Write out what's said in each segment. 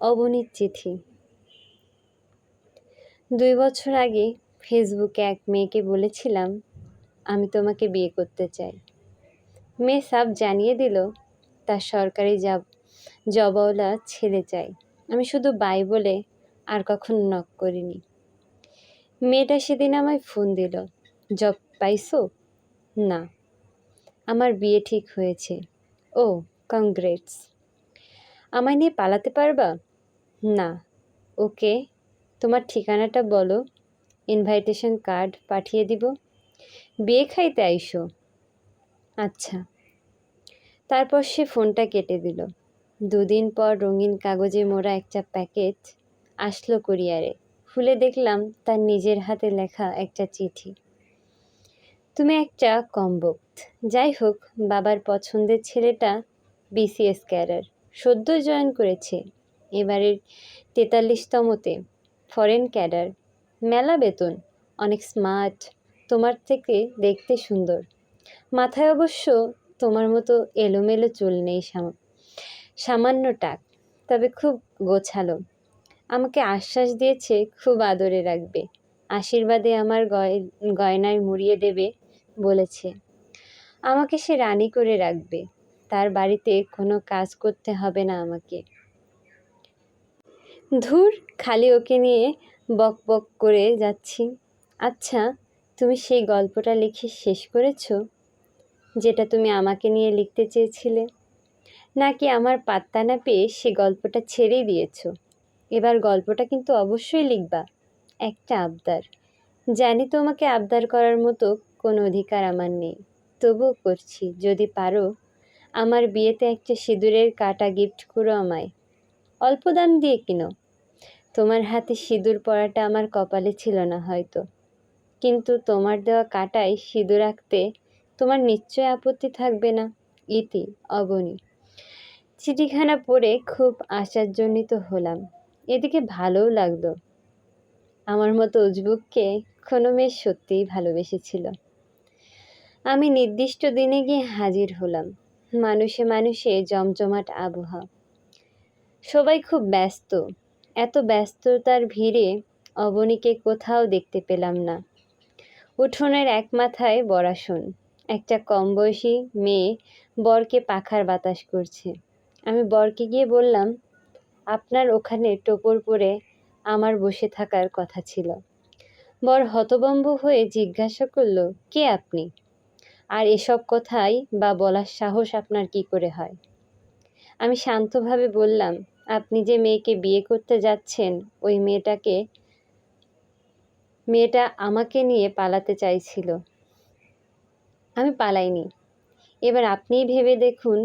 অবনীর চিঠি। 2 বছর আগে ফেসবুকে এক মেয়েকে বলেছিলাম, আমি তোমাকে বিয়ে করতে চাই। মেয়ে সাফ জানিয়ে দিল, তার সরকারি জবওয়ালা ছেলে চাই। আমি শুধু বাই বলে আর কখনো নক করিনি। মেয়েটা সেদিন আমায় ফোন দিল, জব পাইছো? না। আমার বিয়ে ঠিক হয়েছে। ও, কংগ্রেটস। আমায় নিয়ে পালাতে পারবা? না। ওকে, তোমার ঠিকানাটা বলো, ইনভাইটেশন কার্ড পাঠিয়ে দিব। বিয়ে খাইতে আইসো। আচ্ছা। তারপর সে ফোনটা কেটে দিল। 2 দিন পর রঙিন কাগজে মোড়া একটা প্যাকেট আসলো কুরিয়ারে। খুলে দেখলাম তার নিজের হাতে লেখা একটা চিঠি। তুমি একটা কমবক্ত। যাই হোক, বাবার পছন্দের ছেলেটা বিসিএস ক্যাডার, সদ্য জয়েন করেছে এবারের 43তমতে। ফরেন ক্যাডার, মেলা বেতন, অনেক স্মার্ট, তোমার থেকে দেখতে সুন্দর। মাথায় অবশ্য তোমার মতো এলোমেলো চুল নেই, সামান্য টাক, তবে খুব গোছালো। আমাকে আশ্বাস দিয়েছে খুব আদরে রাখবে, আশীর্বাদে আমার গয়নায় মুড়িয়ে দেবে বলেছে। আমাকে সে রানী করে রাখবে, তার বাড়িতে কোনো কাজ করতে হবে না আমাকে। ধুর, খালি ওকে নিয়ে বক বক করে যাচ্ছি। আচ্ছা, তুমি সেই গল্পটা লিখে শেষ করেছো, যেটা তুমি আমাকে নিয়ে লিখতে চেয়েছিলে? নাকি আমার পাত্তা না পেয়ে সে গল্পটা ছেড়েই দিয়েছো? এবার গল্পটা কিন্তু অবশ্যই লিখবা। একটা আবদার। জানি তোমাকে আবদার করার মতো কোনো অধিকার আমার নেই, তবুও করছি। যদি পারো, আমার বিয়েতে একটা সিঁদুরের কাঁটা গিফট করো আমায়। অল্প দাম দিয়ে কিনো। তোমার হাতে সিঁদুর পরাটা আমার কপালে ছিল না হয়তো, কিন্তু তোমার দেওয়া কাঁটায় সিঁদুর রাখতে তোমার নিশ্চয় আপত্তি থাকবে না। ইতি, অবনী। চিঠিখানা পড়ে খুব আশাজনিত হলাম, এদিকে ভালোও লাগলো। আমার মতো উজবুককে কোনো মেয়ে সত্যিই ভালোবেসেছিল। আমি নির্দিষ্ট দিনে গিয়ে হাজির হলাম। মানুষে মানুষে জমজমাট আবহাওয়া, সবাই খুব ব্যস্ত। এত ব্যস্ততার ভিড়ে অবনীকে কোথাও দেখতে পেলাম না। উঠোনের এক মাথায় বড়াসন একটা কম বয়সী মেয়ে বরকে পাখার বাতাস করছে। আমি বরকে গিয়ে বললাম, আপনার ওখানে টোপর পরে আমার বসে থাকার কথা ছিল। বর হতভম্ব হয়ে জিজ্ঞাসা করল, কে আপনি? আর এসব কথাই বা বলার সাহস আপনার কি করে হয়? আমি শান্তভাবে বললাম, আপনি যে মেয়েকে বিয়ে করতে যাচ্ছেন, ওই মেয়েটা আমাকে নিয়ে পালাতে চাইছিল। আমি পালাইনি। এবার আপনিই ভেবে দেখুন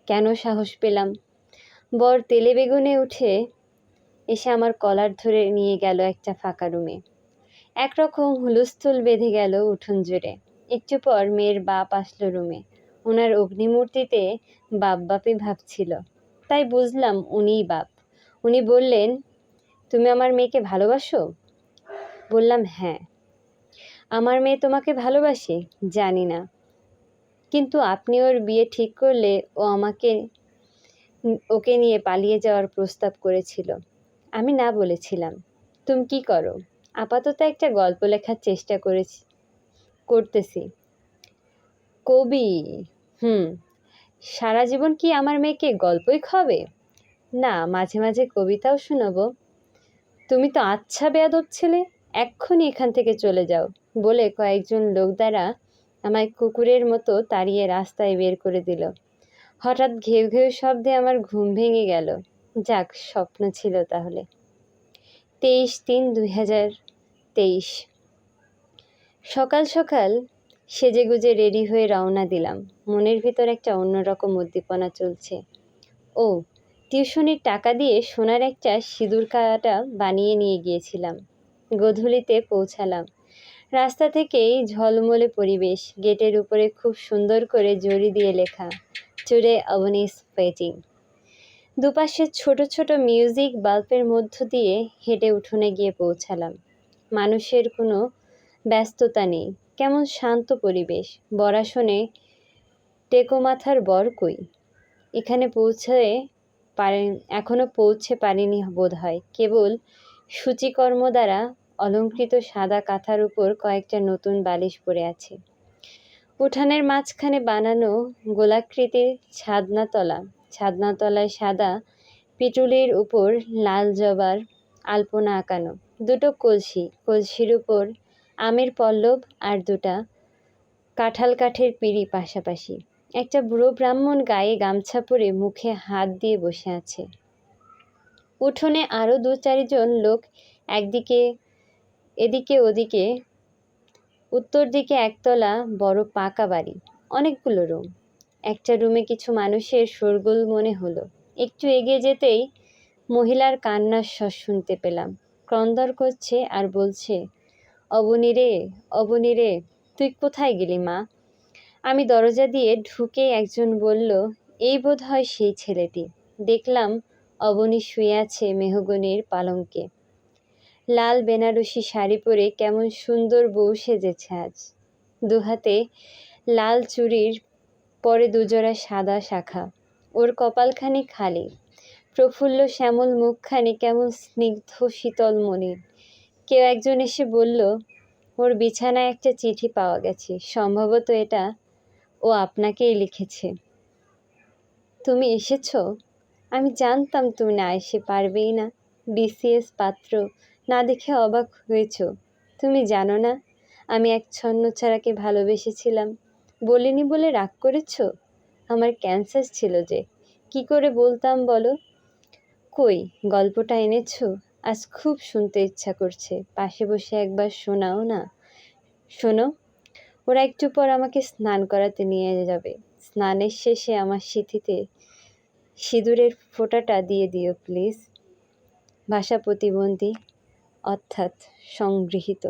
কেন সাহস পেলাম। বর তেলে বেগুনে উঠে এসে আমার কলার ধরে নিয়ে গেল একটা ফাঁকা রুমে। একরকম হুলস্থুল বেঁধে গেল উঠোন জুড়ে। একটু পর মেয়ের বাপ আসলো রুমে। ওনার অগ্নিমূর্তিতে বাপ বাপই ভাবছিল, তাই বুঝলাম উনিই বাপ। উনি বললেন, তুমি আমার মেয়েকে ভালোবাসো? বললাম, হ্যাঁ। আমার মেয়ে তোমাকে ভালোবাসে? জানি না, কিন্তু আপনি ওর বিয়ে ঠিক করলে ওকে নিয়ে পালিয়ে যাওয়ার প্রস্তাব করেছিল। আমি না বলেছিলাম। তুমি কি করো? আপাতত একটা গল্প লেখার চেষ্টা করতেছি। কবি? সারা জীবন কি আমার মেয়েকে গল্পই খাবে? না, মাঝে মাঝে কবিতাও শোনাবো। তুমি তো আচ্ছা বেয়াদব ছেলে, এক্ষুনি এখান থেকে চলে যাও বলে কয়েকজন লোক দ্বারা আমায় কুকুরের মতো তাড়িয়ে রাস্তায় বের করে দিল। হঠাৎ ঘেউ ঘেউ শব্দে আমার ঘুম ভেঙে গেল। যাক, স্বপ্ন ছিল তাহলে। 23/3/2023। সকাল সকাল সেজেগুজে রেডি হয়ে রওনা দিলাম। মনের ভিতর একটা অন্যরকম উদ্দীপনা চলছে। ও, টিউশনির টাকা দিয়ে সোনার একটা সিঁদুর কাঁটা বানিয়ে নিয়ে গিয়েছিলাম। গোধূলিতে পৌঁছালাম। রাস্তা থেকেই ঝলমলে পরিবেশ। গেটের উপরে খুব সুন্দর করে জরি দিয়ে লেখা, টুডে অবনী ইজ ওয়েটিং। দুপাশে ছোট ছোট মিউজিক বাল্বের মধ্য দিয়ে হেঁটে উঠোনে গিয়ে পৌঁছালাম। মানুষের কোনো ব্যস্ততা নেই, কেমন শান্ত পরিবেশ। বরাসনে টেকো মাথার বর কই? এখানে পৌঁছে এখনো পৌঁছে পারিনি বোধ হয়। কেবল সূচিকর্ম দ্বারা অলঙ্কৃত সাদা কাঁথার উপর কয়েকটা নতুন বালিশ পড়ে আছে। উঠানের মাঝখানে বানানো গোলাকৃতির ছাদনাতলায় সাদা পিটুলির উপর লাল জবার আলপনা আঁকানো। দুটো কলসির উপর আমের পল্লব আর দুটা কাঁঠাল কাঠের পিঁড়ি পাশাপাশি। একটা বুড়ো ব্রাহ্মণ গায়ে গামছা পরে মুখে হাত দিয়ে বসে আছে। উঠোনে আরও 2-4 লোক এদিকে ওদিকে। উত্তর দিকে একতলা বড় পাকা বাড়ি, অনেকগুলো রুম। একটা রুমে কিছু মানুষের শোরগোল মনে হলো। একটু এগিয়ে যেতেই মহিলার কান্নার স্বর শুনতে পেলাম। ক্রন্দন করছে আর বলছে, অবনী রে, তুই কোথায় গেলি মা? আমি দরজা দিয়ে ঢুকেই একজন বলল, এই বোধ হয় সেই ছেলেটি। দেখলাম অবনী শুয়ে আছে মেহগনির পালঙ্কে। লাল বেনারসি শাড়ি পরে কেমন সুন্দর বউ সেজেছে আজ। দুহাতে লাল চুড়ির পরে 2 জোড়া সাদা শাখা। ওর কপালখানি খালি, প্রফুল্ল শ্যামল মুখখানি কেমন স্নিগ্ধ শীতল মনির। কেউ একজন এসে বলল, ওর বিছানায় একটা চিঠি পাওয়া গেছে, সম্ভবত এটা ও আপনাকেই লিখেছে। তুমি এসেছো? আমি জানতাম তুমি না এসে পারবেই না। বিসিএস পাত্র না দেখে অবাক হয়েছ? তুমি জানো না আমি এক ছন্নছাড়াকে ভালোবেসেছিলাম? বলিনি বলে রাগ করেছ? আমার ক্যান্সার ছিল যে, কি করে বলতাম বলো? কই গল্পটা এনেছো? আজ খুব শুনতে ইচ্ছা করছে, পাশে বসে একবার শোনাও না। শোনো। ওরা একটু পর আমাকে স্নান করাতে নিয়ে যাবে। স্নানের শেষে আমার সিঁথিতে সিঁদুরের ফোঁটাটা দিয়ে দিও প্লিজ। ভাষা প্রতিবন্ধী, অর্থাৎ সংগৃহীত।